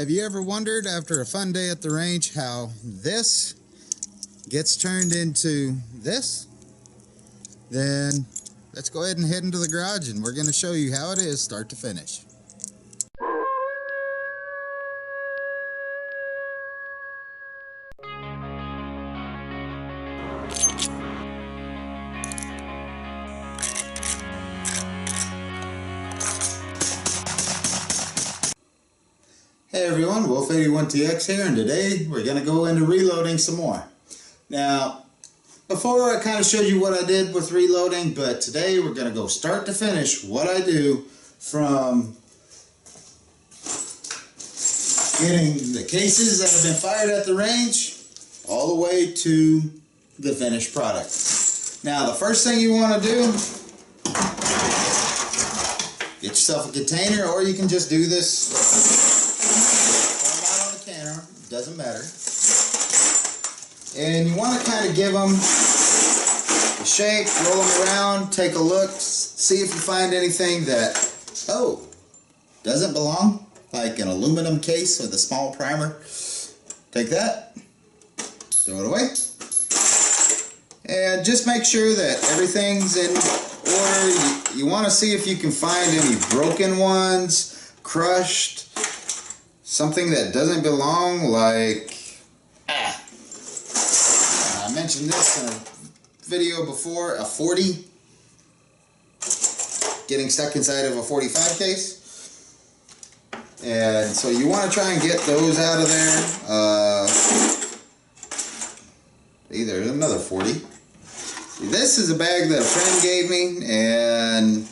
Have you ever wondered after a fun day at the range how this gets turned into this? Then let's go ahead and head into the garage and we're going to show you how it is start to finish. Hey everyone, Wolf81TX here, and today we're going to go into reloading some more. Now, before I kind of showed you what I did with reloading, but today we're going to go start to finish what I do from getting the cases that have been fired at the range all the way to the finished product. Now, the first thing you want to do, get yourself a container, or you can just do this doesn't matter. And you want to kind of give them a shake, roll them around, take a look, see if you find anything that, doesn't belong, like an aluminum case with a small primer. Take that, throw it away, and just make sure that everything's in order. You want to see if you can find any broken ones, crushed, something that doesn't belong, like, I mentioned this in a video before, a 40 getting stuck inside of a 45 case. And so you want to try and get those out of there. There's another 40. This is a bag that a friend gave me, and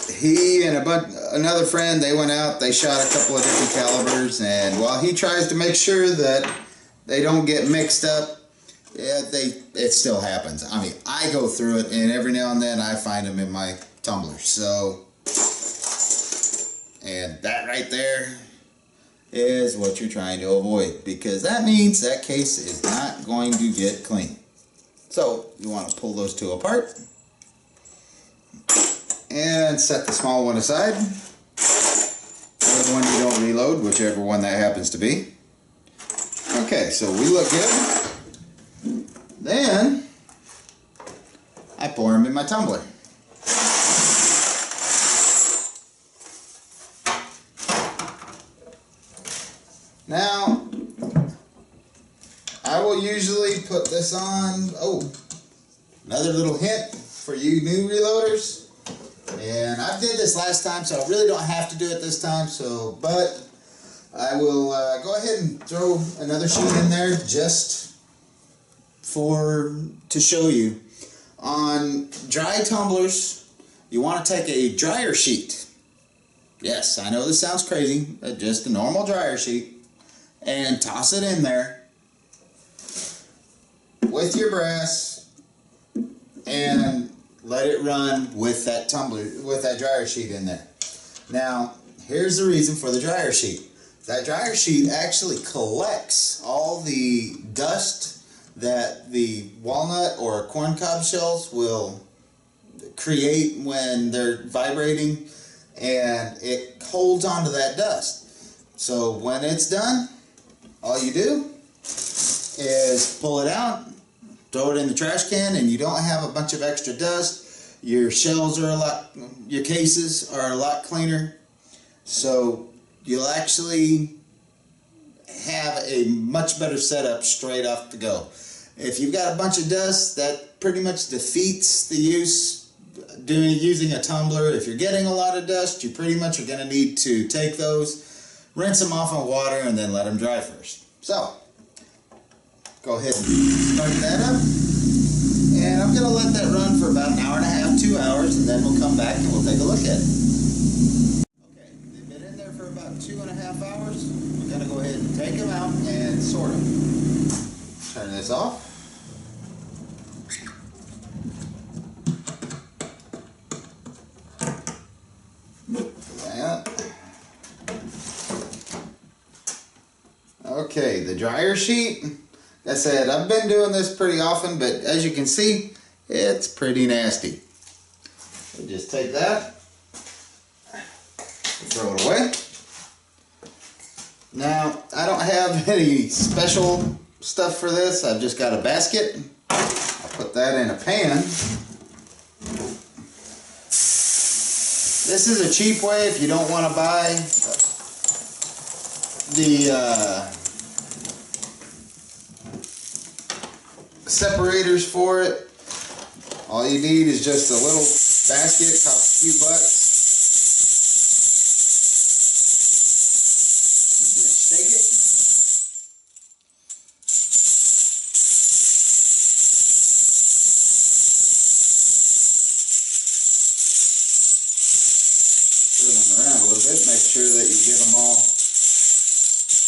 he and another friend, they went out, they shot a couple of different calibers, and while he tries to make sure that they don't get mixed up, it still happens. I mean, I go through it, and every now and then I find them in my tumbler. So, and that right there is what you're trying to avoid, because that means that case is not going to get clean. So, you want to pull those two apart and set the small one aside, or the one you don't reload, whichever one that happens to be. Okay, so we look good. Then I pour them in my tumbler. Now I will usually put this on. Another little hint for you new reloaders. And I did this last time, so I really don't have to do it this time. But I will go ahead and throw another sheet in there just to show you. On dry tumblers, you want to take a dryer sheet. Yes, I know this sounds crazy, but just a normal dryer sheet, and toss it in there with your brass and let it run with that tumbler, with that dryer sheet in there. Now, here's the reason for the dryer sheet. That dryer sheet actually collects all the dust that the walnut or corn cob shells will create when they're vibrating, and it holds onto that dust. So when it's done, all you do is pull it out, throw it in the trash can, and you don't have a bunch of extra dust. Your shells are your cases are a lot cleaner. So you'll actually have a much better setup straight off the go. If you've got a bunch of dust, that pretty much defeats the use using a tumbler. If you're getting a lot of dust, you pretty much are going to need to take those, rinse them off in water, and then let them dry first. So go ahead and start that up. And I'm going to let that run for about an hour and a half, 2 hours, and then we'll come back and we'll take a look at it. Okay, they've been in there for about 2.5 hours. We're going to go ahead and take them out and sort them. Turn this off. That. Okay, the dryer sheet. Like I said, I've been doing this pretty often, but as you can see, it's pretty nasty. So just take that, throw it away. Now, I don't have any special stuff for this. I've just got a basket. I'll put that in a pan. This is a cheap way if you don't want to buy the separators for it. All you need is just a little basket, costs a few bucks. You just shake it. Turn them around a little bit, make sure that you get them all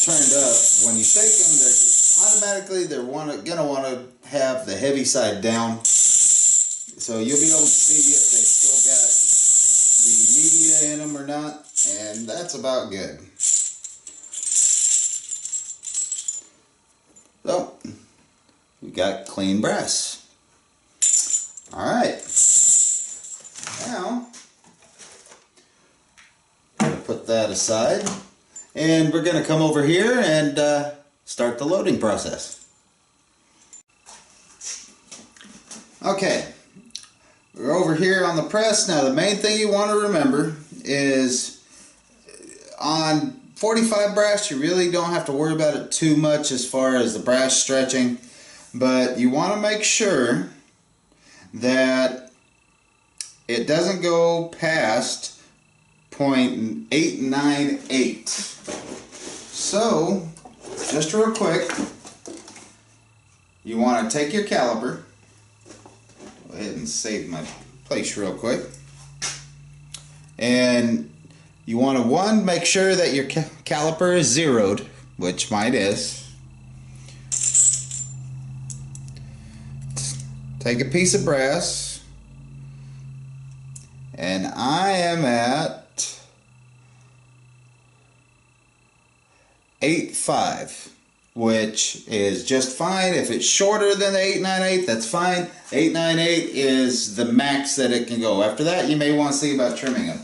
turned up. When you shake them, they're gonna want to have the heavy side down. So you'll be able to see if they still got the media in them or not, and that's about good. So, we got clean brass. Alright, now, I'm going to put that aside, and we're going to come over here and start the loading process. Okay. We're over here on the press. Now the main thing you want to remember is on 45 brass you really don't have to worry about it too much as far as the brass stretching, but you want to make sure that it doesn't go past 0.898. So just real quick, you want to take your caliper. Go ahead and save my place real quick. And you want to, make sure that your caliper is zeroed, which mine is. Take a piece of brass, and I am at 8.5. which is just fine. If it's shorter than the 898, that's fine. 898 is the max that it can go. After that, you may want to see about trimming them.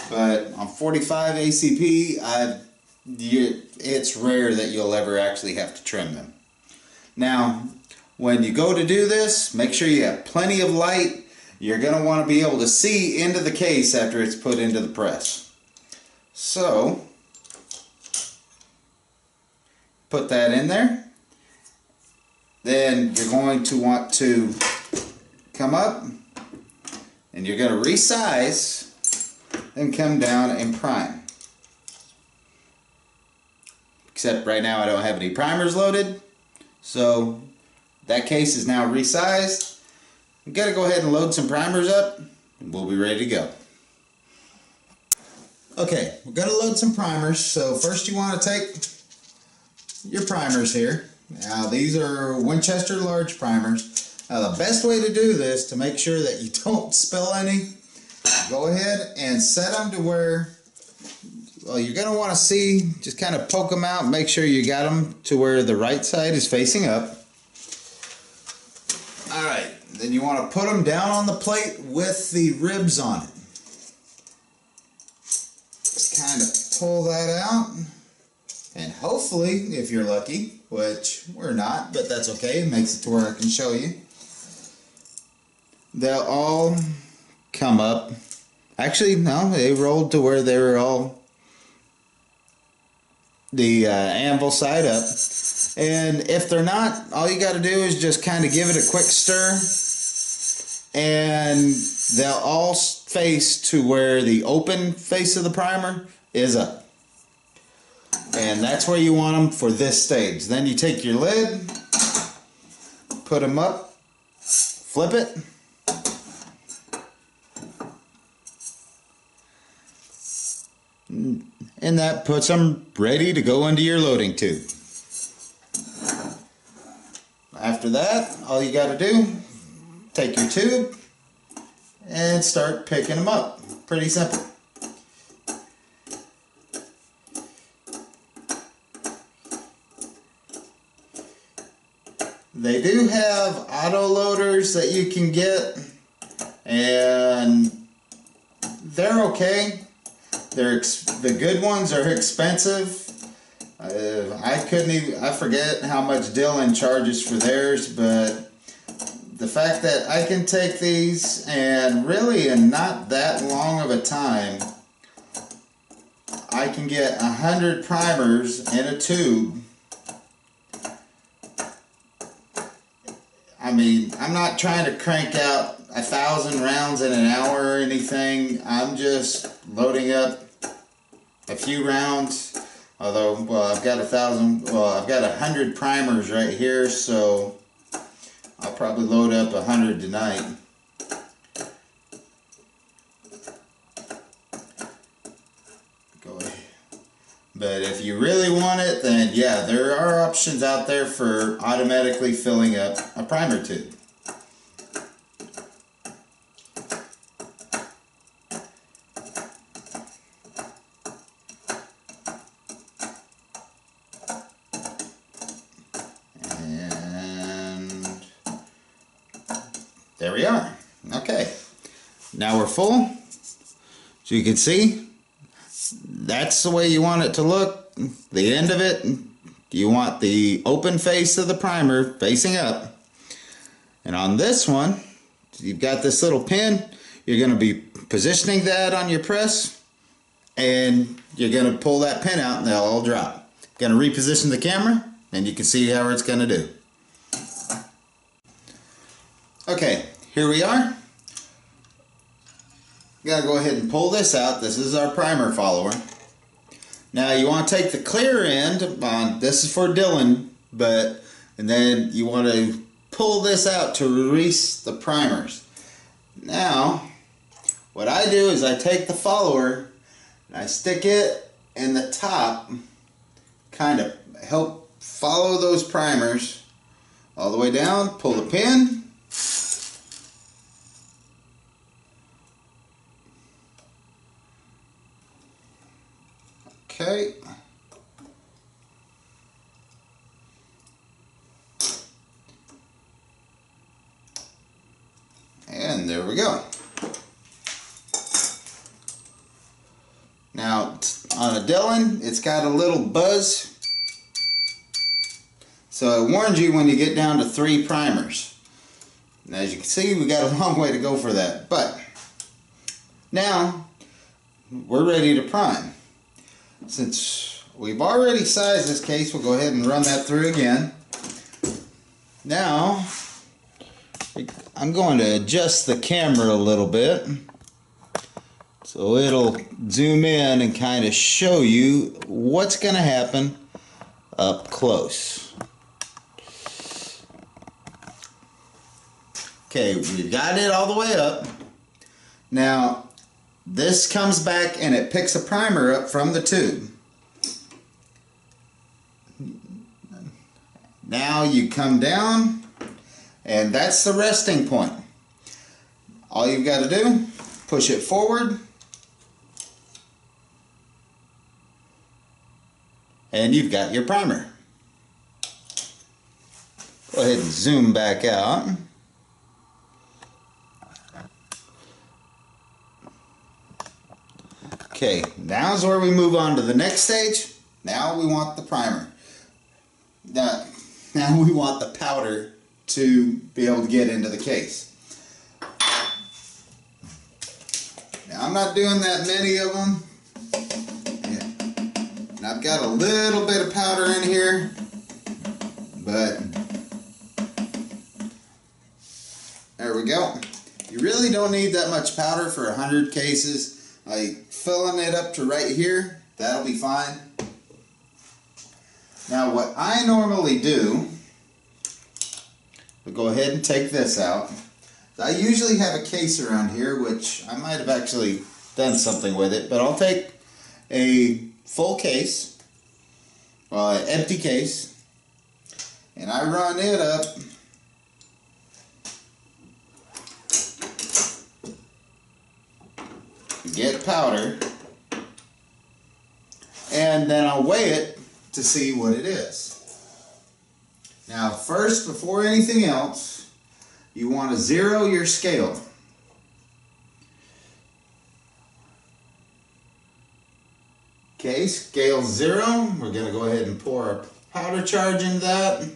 But on 45 ACP, it's rare that you'll ever actually have to trim them. Now, when you go to do this, make sure you have plenty of light. You're going to want to be able to see into the case after it's put into the press. So, put that in there. Then you're going to want to come up and you're going to resize and come down and prime. Except right now I don't have any primers loaded, so that case is now resized. We've got to go ahead and load some primers up and we'll be ready to go. Okay, we're going to load some primers. So first you want to take your primers here. Now these are Winchester large primers. Now the best way to do this to make sure that you don't spill any, go ahead and set them to where, well, you're going to want to see, just kind of poke them out and make sure you got them to where the right side is facing up. Alright, then you want to put them down on the plate with the ribs on it. Just kind of pull that out. And hopefully, if you're lucky, which we're not, but that's okay, it makes it to where I can show you, they'll all come up. Actually, no, they rolled to where they were all the anvil side up. And if they're not, all you got to do is just kind of give it a quick stir, and they'll all face to where the open face of the primer is up. And that's where you want them for this stage. Then you take your lid, put them up, flip it, and that puts them ready to go into your loading tube. After that, all you got to do, take your tube and start picking them up. Pretty simple. They do have auto loaders that you can get, and they're okay. The good ones are expensive. I forget how much Dillon charges for theirs, but the fact that I can take these and really in not that long of a time, I can get 100 primers in a tube. I mean, I'm not trying to crank out 1,000 rounds in an hour or anything. I'm just loading up a few rounds. Although, well, I've got 100 primers right here, so I'll probably load up 100 tonight. Go ahead. But if you really want it, then yeah, there are options out there for automatically filling up a primer tube. There we are. Okay. Now we're full. So you can see, that's the way you want it to look. The end of it, you want the open face of the primer facing up. And on this one, you've got this little pin. You're going to be positioning that on your press, and you're going to pull that pin out and they'll all drop. Going to reposition the camera, and you can see how it's going to do. Okay, here we are. You gotta go ahead and pull this out. This is our primer follower. Now you want to take the clear end on, this is for Dillon, and then you want to pull this out to release the primers. Now, what I do is I take the follower and I stick it in the top, kind of help follow those primers all the way down, pull the pin. Okay. And there we go. Now, on a Dillon, it's got a little buzz. So it warns you when you get down to 3 primers. Now, as you can see, we got a long way to go for that. But now, we're ready to prime. Since we've already sized this case, we'll go ahead and run that through again. Now, I'm going to adjust the camera a little bit so it'll zoom in and kind of show you what's going to happen up close. Okay, we've got it all the way up. Now, this comes back and it picks a primer up from the tube. Now you come down, and that's the resting point. All you've got to do, push it forward, and you've got your primer. Go ahead and zoom back out. Okay, now's where we move on to the next stage. Now we want the primer. Now we want the powder to be able to get into the case. Now I'm not doing that many of them. And I've got a little bit of powder in here, but there we go. You really don't need that much powder for 100 cases. Like filling it up to right here, that'll be fine. Now what I normally do, I'll go ahead and take this out. I usually have a case around here, which I might have actually done something with it, but I'll take a full case, an empty case, and I run it up get powder, and then I'll weigh it to see what it is. Now first, before anything else, you want to zero your scale. Okay, scale 0. We're going to go ahead and pour our powder charge in that.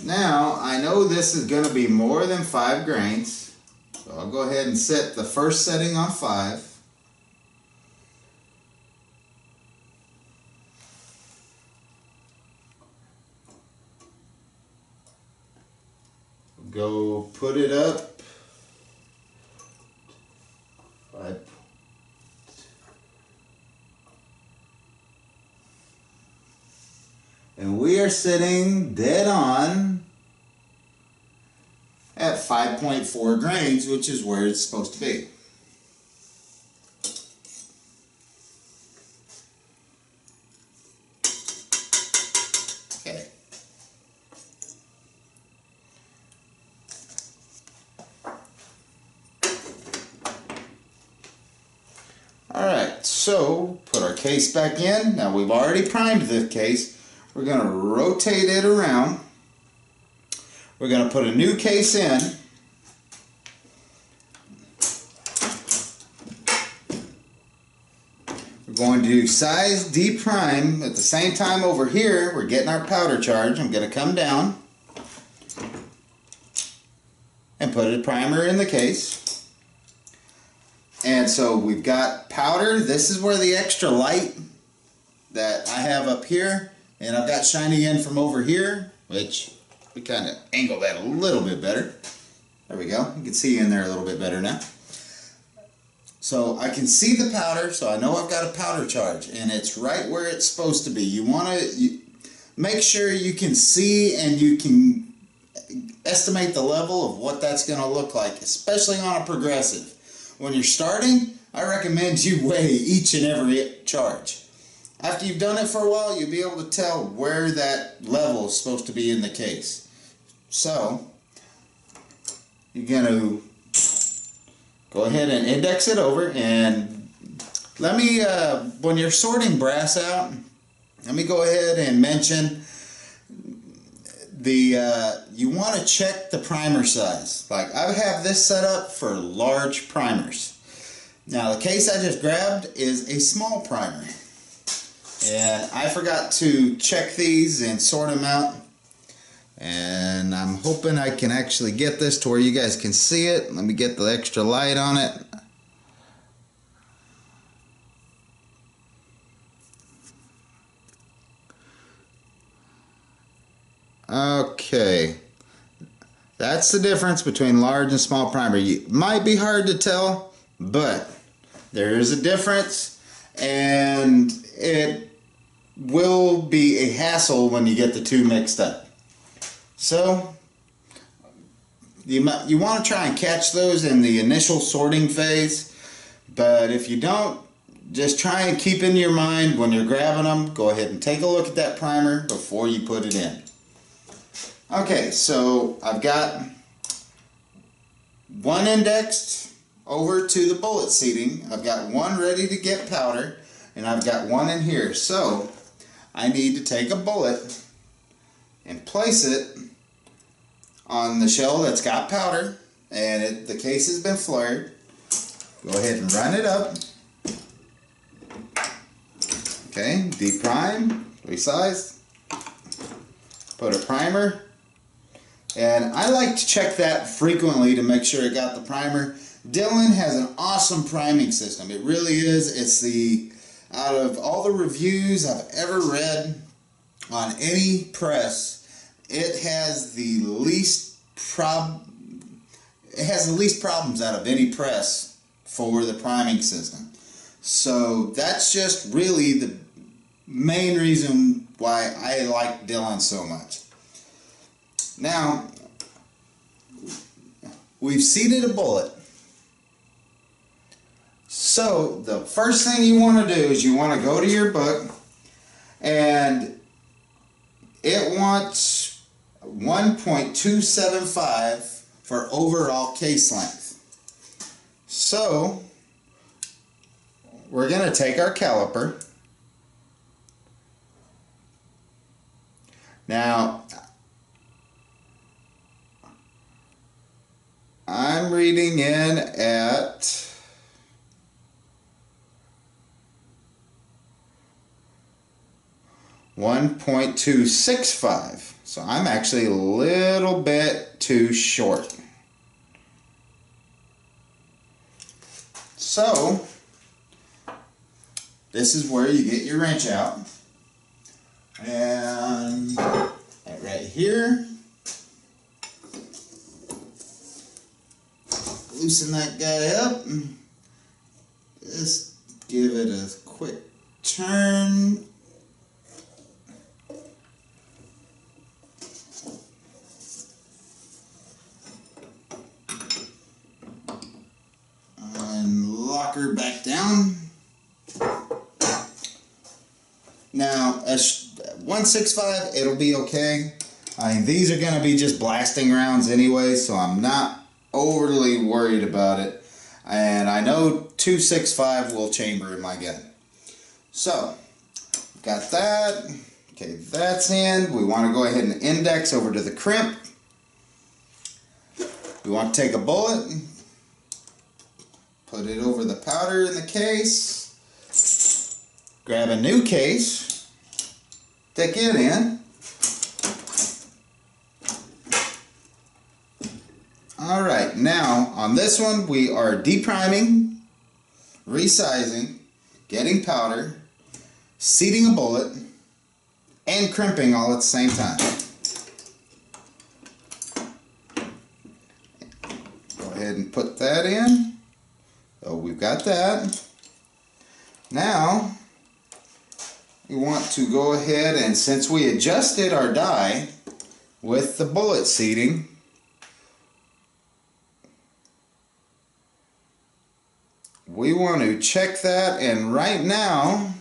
Now, I know this is going to be more than 5 grains, so I'll go ahead and set the first setting on 5. Go put it up. 5. And we are sitting dead on at 5.4 grains, which is where it's supposed to be. Okay. Alright, so put our case back in. Now we've already primed the case. We're going to rotate it around. We're going to put a new case in. We're going to do size deprime. At the same time over here, we're getting our powder charge. I'm going to come down and put a primer in the case. And so we've got powder. This is where the extra light that I have up here, and I've got shining in from over here, which we kind of angle that a little bit better. There we go. You can see in there a little bit better now. So I can see the powder, so I know I've got a powder charge, and it's right where it's supposed to be. You want to make sure you can see and you can estimate the level of what that's going to look like, especially on a progressive. When you're starting, I recommend you weigh each and every charge. After you've done it for a while, you'll be able to tell where that level is supposed to be in the case. So, you're going to go ahead and index it over, and let me, when you're sorting brass out, let me go ahead and mention you want to check the primer size. Like, I have this set up for large primers. Now, the case I just grabbed is a small primer. And I forgot to check these and sort them out. And I'm hoping I can actually get this to where you guys can see it. Let me get the extra light on it. Okay. That's the difference between large and small primer. It might be hard to tell, but there is a difference, and it will be a hassle when you get the two mixed up. So you want to try and catch those in the initial sorting phase, but if you don't, just try and keep in your mind when you're grabbing them, go ahead and take a look at that primer before you put it in. Okay, so I've got one indexed over to the bullet seating. I've got one ready to get powder, and I've got one in here. So I need to take a bullet and place it on the shell that's got powder, and the case has been flared. Go ahead and run it up. Okay, deprime, resize, put a primer, and I like to check that frequently to make sure it got the primer. Dillon has an awesome priming system. It really is. It's out of all the reviews I've ever read on any press, it has the least problems out of any press for the priming system. So that's just really the main reason why I like Dillon so much. Now, we've seated a bullet. So the first thing you want to do is you want to go to your book, and it wants 1.275 for overall case length. So we're going to take our caliper. Now, I'm reading in at 1.265. So I'm actually a little bit too short. So this is where you get your wrench out. And right here, loosen that guy up. Just give it a quick turn. And lock her back down. Now, as 165, it'll be okay. I mean, these are going to be just blasting rounds anyway, so I'm not overly worried about it. And I know 265 will chamber in my gun. So, got that. Okay, that's in. We want to go ahead and index over to the crimp. We want to take a bullet, put it over the powder in the case. Grab a new case, stick it in. Alright, now on this one we are depriming, resizing, getting powder, seating a bullet, and crimping all at the same time. Go ahead and put that in. So we've got that. Now we want to go ahead and, since we adjusted our die with the bullet seating, we want to check that, and right now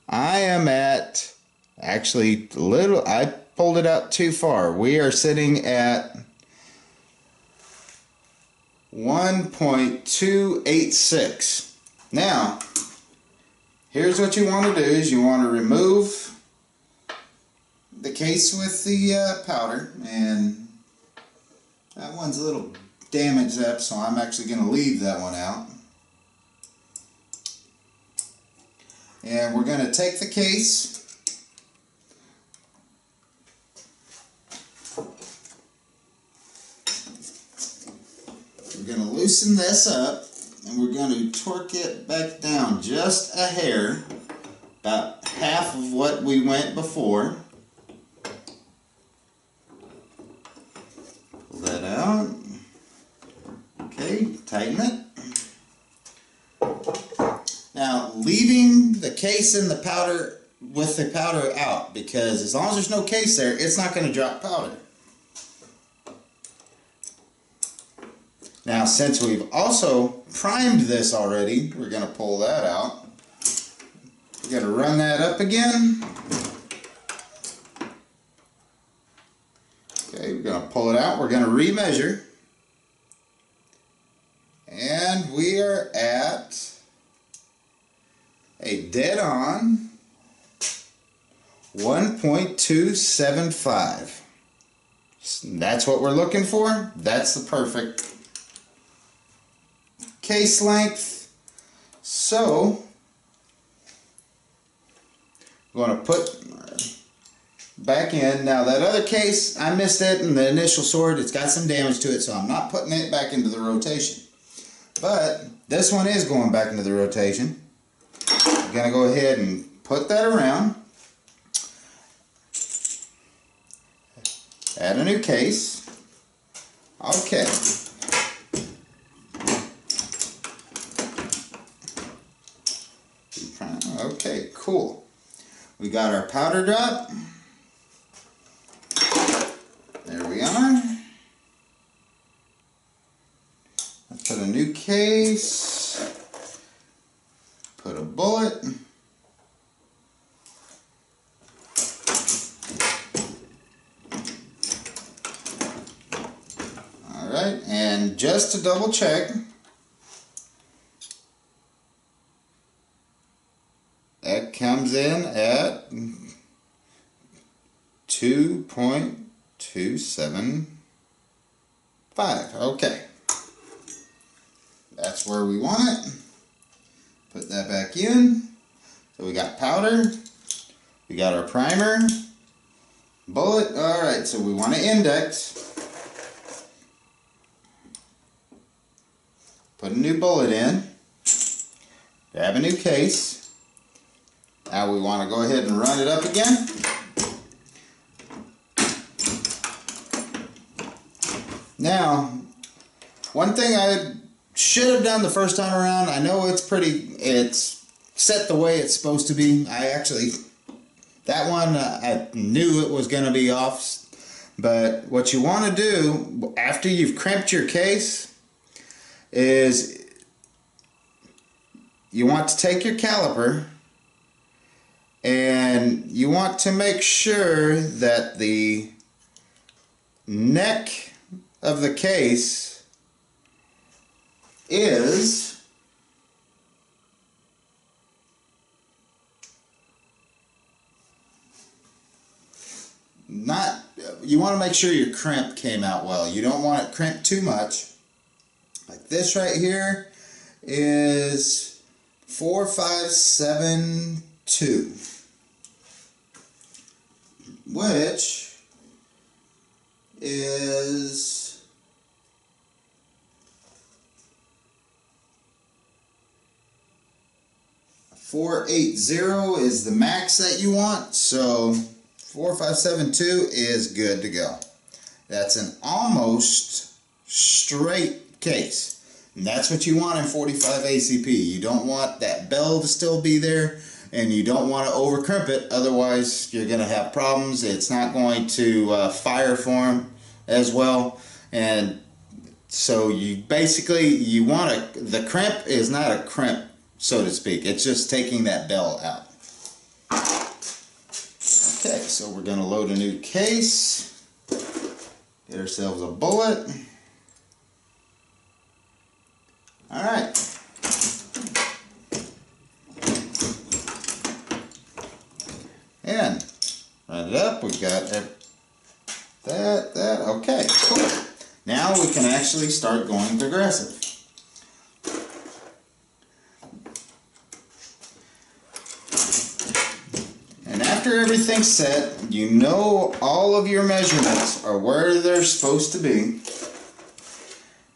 I am at, actually I pulled it up too far. We are sitting at 1.286. Now, here's what you want to do is you want to remove the case with the powder, and that one's a little damaged up, so I'm actually going to leave that one out. And we're going to take the case, we're going to loosen this up, and we're going to torque it back down just a hair, about half of what we went before. Pull that out. Okay, tighten it. Now, leaving the case in the powder with the powder out, because as long as there's no case there, it's not going to drop powder. Now, since we've also primed this already, we're going to pull that out. We're going to run that up again. Okay, we're going to pull it out. We're going to remeasure. And we are at a dead on 1.275. That's what we're looking for. That's the perfect case length. So we're going to put back in. Now that other case, I missed it in the initial sword. It's got some damage to it, so I'm not putting it back into the rotation. But this one is going back into the rotation. I'm going to go ahead and put that around. Add a new case. Okay. Okay, cool. We got our powder drop. There we are. Let's put a new case. Put a bullet. Alright, and just to double check, that comes in at 2.275. Okay. That's where we want it. Put that back in. So we got powder, We got our primer, bullet. All right, so we want to index. Put a new bullet in. Grab a new case. Now we want to go ahead and run it up again. Now, one thing I should have done the first time around, I know it's set the way it's supposed to be. That one, I knew it was going to be off. But what you want to do, after you've crimped your case, is you want to take your caliper and you want to make sure that the neck of the case is not, you want to make sure your crimp came out well. You don't want it crimped too much. Like this right here is 4572, which is 480 is the max that you want, so 4572 is good to go. That's an almost straight case. And that's what you want in 45 ACP. You don't want that bell to still be there, and you don't want to over crimp it, otherwise you're going to have problems. It's not going to fire form as well, and so you want the crimp is not a crimp, so to speak. It's just taking that bell out. Okay, so we're going to load a new case, get ourselves a bullet. Alright. And run it up. We've got that. Okay, cool. Now we can actually start going progressive. And after everything's set, you know all of your measurements are where they're supposed to be.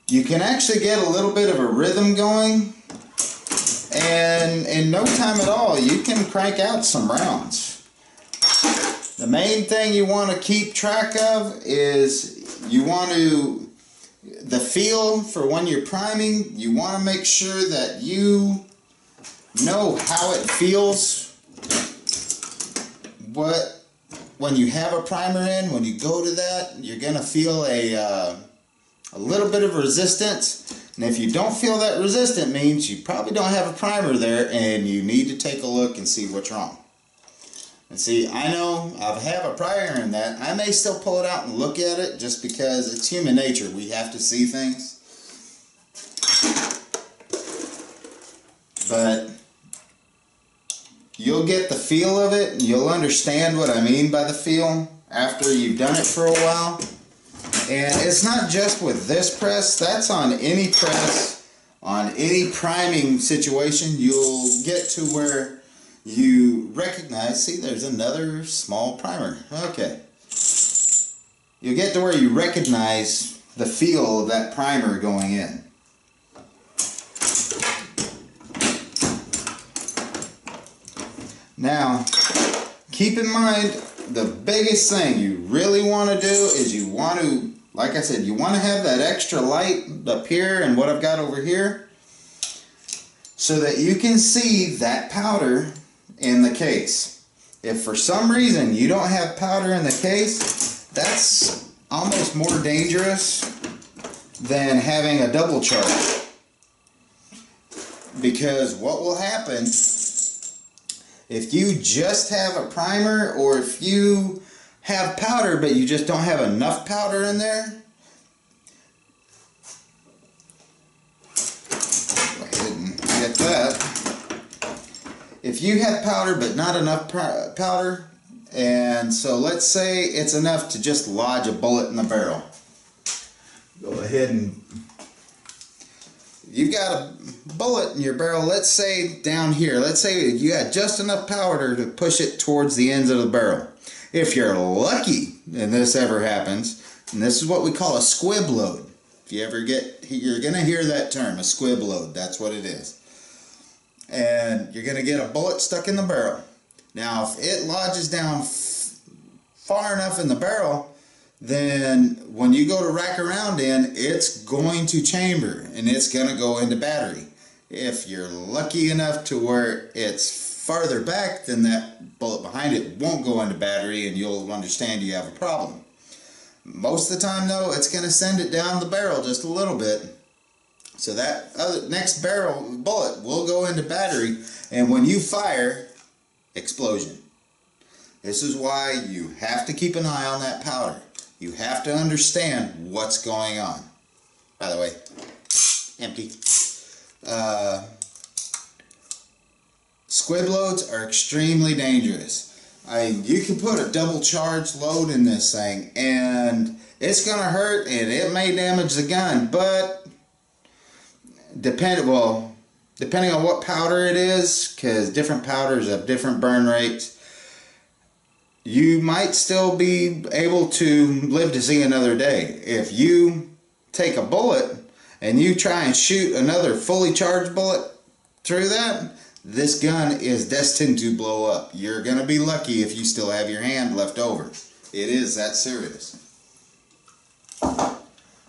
You can actually get a little bit of a rhythm going, and in no time at all you can crank out some rounds. The main thing you want to keep track of is the feel for when you're priming. You want to make sure that you know how it feels when you have a primer in. When you go to that, you're going to feel a little bit of resistance, and if you don't feel that resistance, means you probably don't have a primer there, and you need to take a look and see what's wrong. And see, I know I have a primer in that. I may still pull it out and look at it just because it's human nature. We have to see things. But you'll get the feel of it, and you'll understand what I mean by the feel after you've done it for a while. And it's not just with this press, that's on any press, on any priming situation. You'll get to where you recognize, see, there's another small primer. Okay. You'll get to where you recognize the feel of that primer going in. Now, keep in mind, the biggest thing you really want to do is you want to, like I said, you want to have that extra light up here and what I've got over here so that you can see that powder in the case. If for some reason you don't have powder in the case, that's almost more dangerous than having a double charge. Because what will happen if you just have a primer, or if you have powder but you just don't have enough powder in there, go ahead and get that. If you have powder but not enough powder, and so let's say it's enough to just lodge a bullet in the barrel. Go ahead and you've got a bullet in your barrel, let's say down here. Let's say you got just enough powder to push it towards the ends of the barrel. If you're lucky, and this ever happens, and this is what we call a squib load. If you ever you're going to hear that term, a squib load. That's what it is. And you're going to get a bullet stuck in the barrel. Now, if it lodges down far enough in the barrel, then when you go to rack around in, it's going to chamber and it's going to go into battery. If you're lucky enough to where it's farther back, then that bullet behind it won't go into battery and you'll understand you have a problem. Most of the time though, it's going to send it down the barrel just a little bit. So that next bullet will go into battery, and when you fire, explosion. This is why you have to keep an eye on that powder. You have to understand what's going on. By the way, empty. Squib loads are extremely dangerous. You can put a double charge load in this thing and it's going to hurt and it may damage the gun, but depending on what powder it is, because different powders have different burn rates, you might still be able to live to see another day. If you take a bullet and you try and shoot another fully charged bullet through that, this gun is destined to blow up. You're going to be lucky if you still have your hand left over. It is that serious.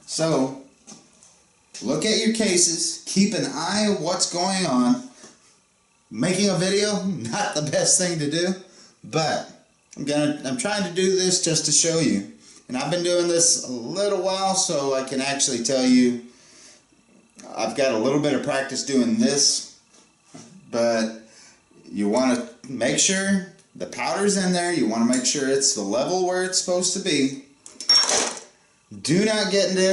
So, look at your cases, keep an eye on what's going on. Making a video, not the best thing to do, but I'm trying to do this just to show you. And I've been doing this a little while, so I can actually tell you I've got a little bit of practice doing this, but you want to make sure the powder's in there. You want to make sure it's the level where it's supposed to be. Don't get into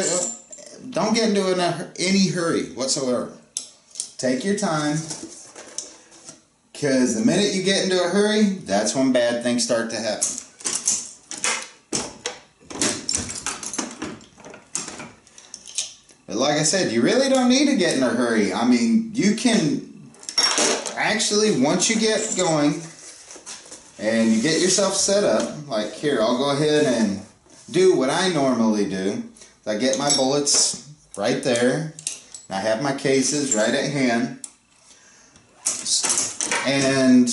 any hurry whatsoever. Take your time, because the minute you get into a hurry, that's when bad things start to happen. But like I said, you really don't need to get in a hurry. I mean, you can actually, once you get going and you get yourself set up, like here, I'll go ahead and do what I normally do. I get my bullets right there. I have my cases right at hand. And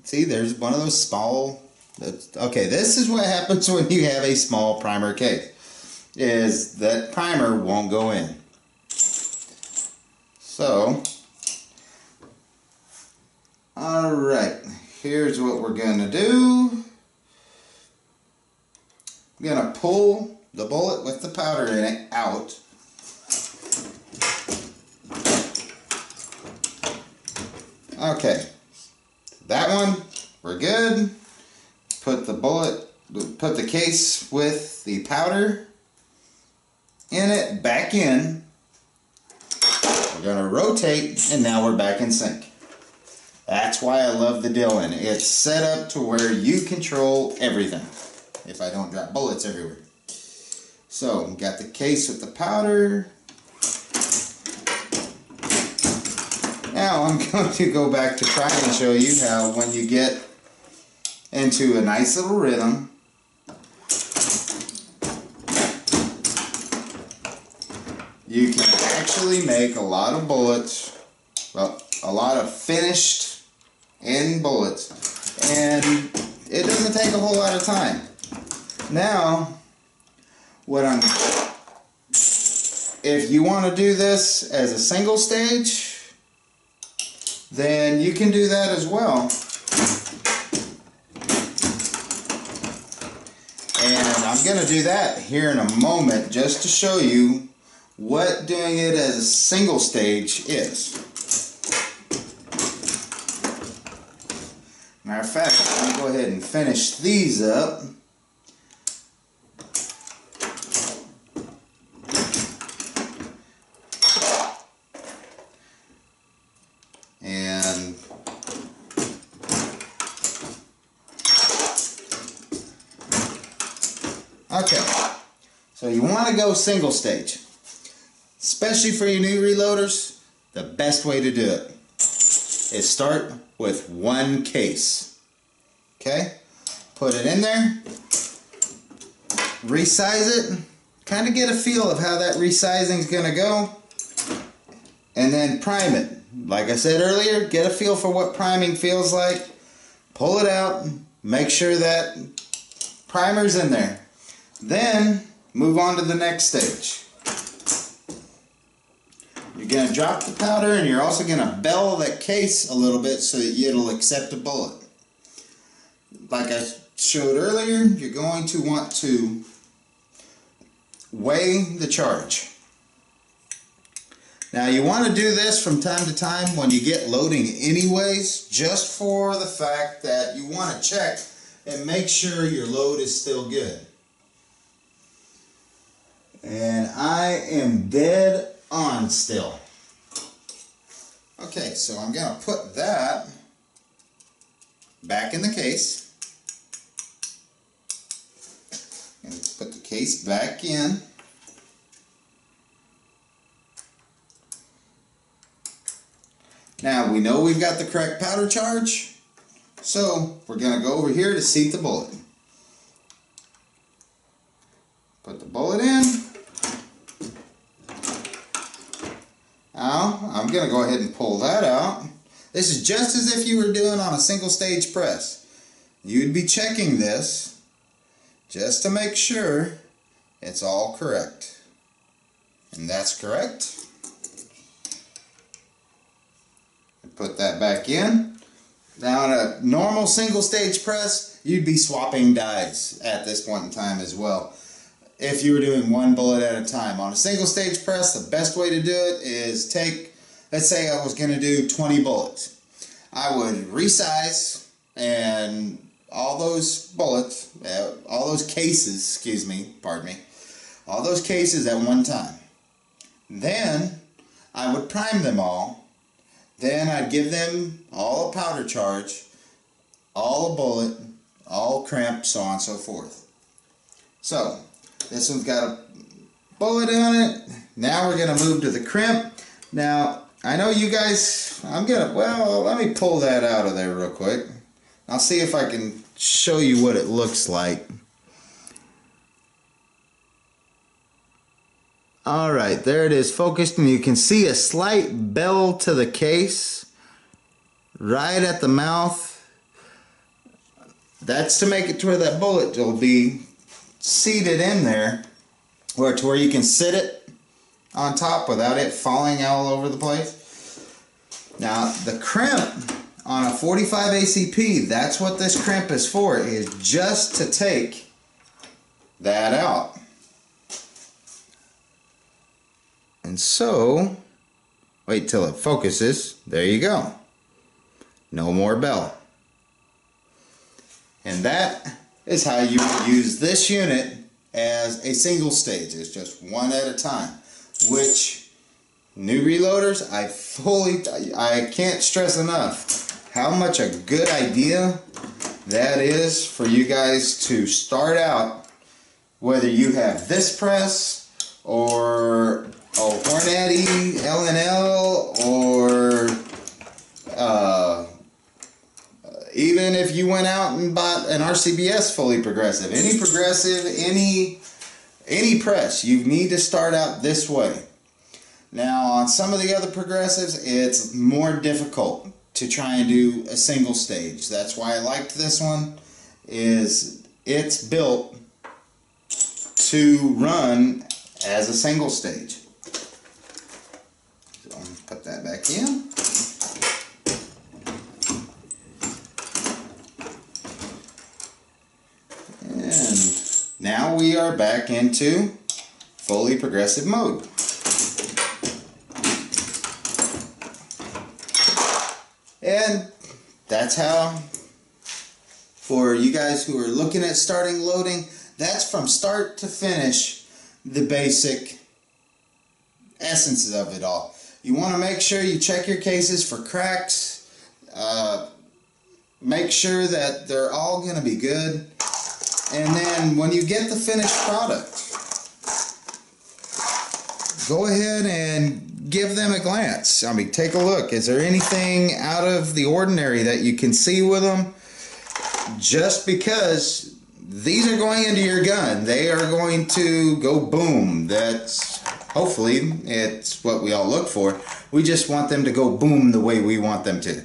see, there's one of those small. Okay, this is what happens when you have a small primer case, is that primer won't go in. So, alright, here's what we're going to do. I'm going to pull the bullet with the powder in it out. Okay, that one, we're good. Put the case with the powder in it back in. We're going to rotate, and now we're back in sync. That's why I love the Dillon. It's set up to where you control everything. If I don't drop bullets everywhere. So, got the case with the powder. Now I'm going to go back to try and show you how when you get into a nice little rhythm, you can actually make a lot of bullets, well, a lot of finished end bullets, and it doesn't take a whole lot of time. Now, if you want to do this as a single stage, then you can do that as well. And I'm going to do that here in a moment just to show you what doing it as a single stage is. Matter of fact, I'm going to go ahead and finish these up. And you want to go single stage. Especially for your new reloaders, the best way to do it is start with one case. Okay? Put it in there, resize it, kind of get a feel of how that resizing is going to go, and then prime it. Like I said earlier, get a feel for what priming feels like, pull it out, make sure that primer's in there. Then move on to the next stage. You're going to drop the powder, and you're also going to bell that case a little bit so that it'll accept a bullet. Like I showed earlier, you're going to want to weigh the charge. Now you want to do this from time to time when you get loading anyways, just for the fact that you want to check and make sure your load is still good. And I am dead on still. Okay, so I'm going to put that back in the case. And put the case back in. Now we know we've got the correct powder charge, so we're going to go over here to seat the bullet. Put the bullet in. Now I'm going to go ahead and pull that out. This is just as if you were doing on a single stage press. You'd be checking this just to make sure it's all correct. And that's correct. Put that back in. Now on a normal single stage press, you'd be swapping dies at this point in time as well, if you were doing one bullet at a time. On a single stage press, the best way to do it is take, let's say I was going to do 20 bullets. I would resize and all those bullets, all those cases, all those cases at one time. Then I would prime them all. Then I'd give them all a powder charge, all a bullet, all crimp, so on and so forth. So this one's got a bullet on it. Now we're going to move to the crimp. Now I know you guys, let me pull that out of there real quick. I'll see if I can show you what it looks like. Alright, there it is focused, and you can see a slight bell to the case right at the mouth. That's to make it to where that bullet will be seated in there, or to where you can sit it on top without it falling all over the place. Now the crimp on a 45 ACP, that's what this crimp is for, is just to take that out. And so, wait till it focuses. There you go. No more bell. And that is how you would use this unit as a single stage. It's just one at a time. Which, new reloaders, I can't stress enough how much a good idea that is for you guys to start out, whether you have this press or a Hornady LNL, or even if you went out and bought an RCBS fully progressive, any press, you need to start out this way. Now on some of the other progressives, it's more difficult to try and do a single stage. That's why I liked this one, is it's built to run as a single stage. So I'm going to put that back in. And now we are back into fully progressive mode. And that's how, for you guys who are looking at starting loading, that's from start to finish the basic essences of it all. You want to make sure you check your cases for cracks, make sure that they're all going to be good, and then when you get the finished product, go ahead and give them a glance. I mean, take a look. Is there anything out of the ordinary that you can see with them? Just because these are going into your gun, they are going to go boom. That's hopefully it's what we all look for. We just want them to go boom the way we want them to.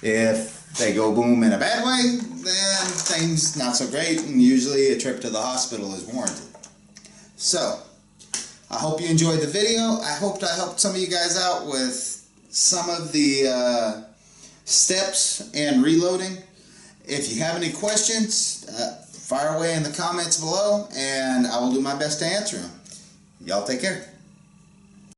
If they go boom in a bad way, then things not so great, and usually a trip to the hospital is warranted. So I hope you enjoyed the video. I hoped I helped some of you guys out with some of the steps and reloading. If you have any questions, fire away in the comments below, and I will do my best to answer them. Y'all take care.